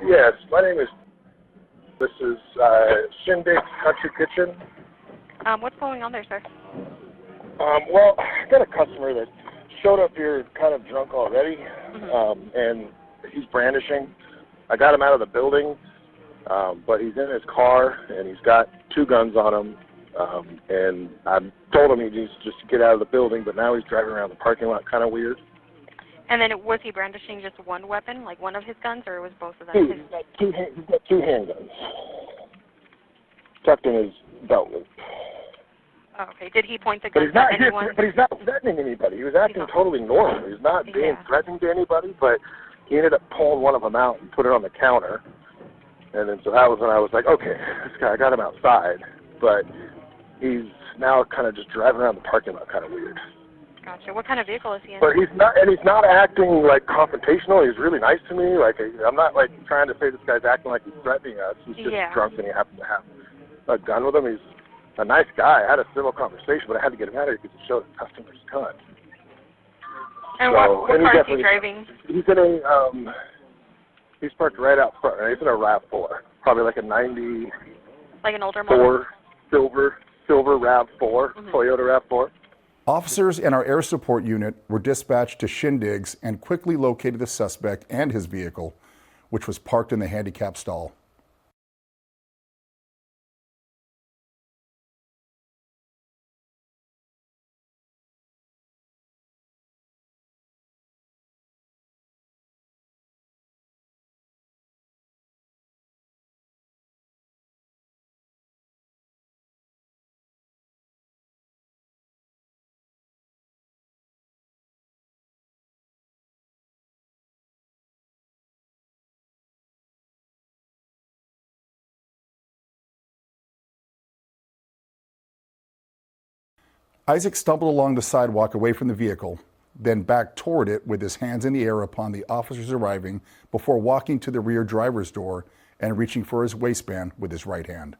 Yes, my name is. This is Shindig Country Kitchen. What's going on there, sir? Well, I got a customer that showed up here kind of drunk already, and he's brandishing. I got him out of the building, but he's in his car, and he's got two guns on him, and I told him he needs to just get out of the building, but now he's driving around the parking lot kind of weird. And then was he brandishing just one weapon, like one of his guns, or was both of them? He's got two handguns tucked in his belt loop. Oh, okay. Did he point the gun at anyone? But he's not threatening anybody. He was acting totally normal. He's not being threatening to anybody, but he ended up pulling one of them out and put it on the counter. And then so that was when I was like, okay, this guy, I got him outside, but he's now kind of just driving around the parking lot kind of weird. Gotcha. What kind of vehicle is he in? But he's not acting like confrontational. He's really nice to me. Like I'm not like trying to say this guy's acting like he's threatening us. He's just drunk and he happens to have a gun with him. He's a nice guy. I had a civil conversation, but I had to get him out of here because he showed the customer's gun. And what car is he driving? He's in a he's parked right out front. Right? He's in a RAV4, probably like a 90. Like an older model. Silver RAV4, Toyota RAV4. Officers in our air support unit were dispatched to Shindig's and quickly located the suspect and his vehicle, which was parked in the handicap stall. Isaac stumbled along the sidewalk away from the vehicle, then back toward it with his hands in the air upon the officers arriving before walking to the rear driver's door and reaching for his waistband with his right hand.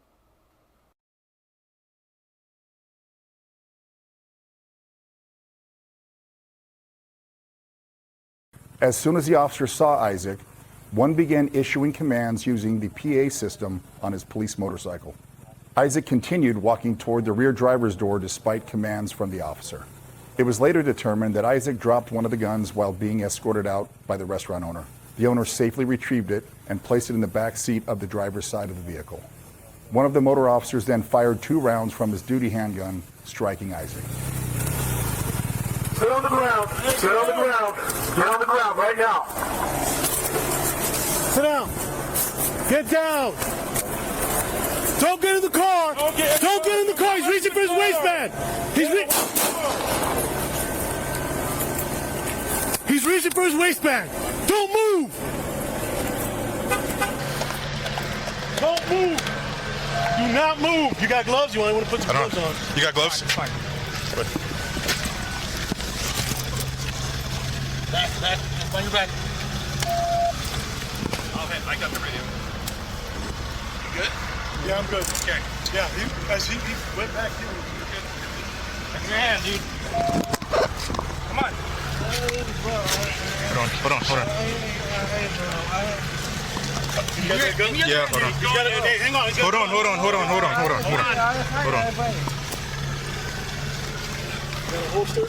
As soon as the officer saw Isaac, one began issuing commands using the PA system on his police motorcycle. Isaac continued walking toward the rear driver's door despite commands from the officer. It was later determined that Isaac dropped one of the guns while being escorted out by the restaurant owner. The owner safely retrieved it and placed it in the back seat of the driver's side of the vehicle. One of the motor officers then fired 2 rounds from his duty handgun, striking Isaac. Sit on the ground. Sit on the ground. Get on the ground right now. Sit down. Get down. Don't get in the car. Don't get in the car. He's reaching for his waistband. He's reaching for his waistband. Don't move. Don't move. Do not move. You got gloves? You want to put some gloves on? You got gloves? Fine. Back. On your back. I got the radio. You good? Yeah, I'm good. Okay. Yeah, as he went back, he was good. Give me your hand, dude. Come on. Hold on. You got that gun? Yeah, hold on. Hey, hang on. Hold on. Got a holster?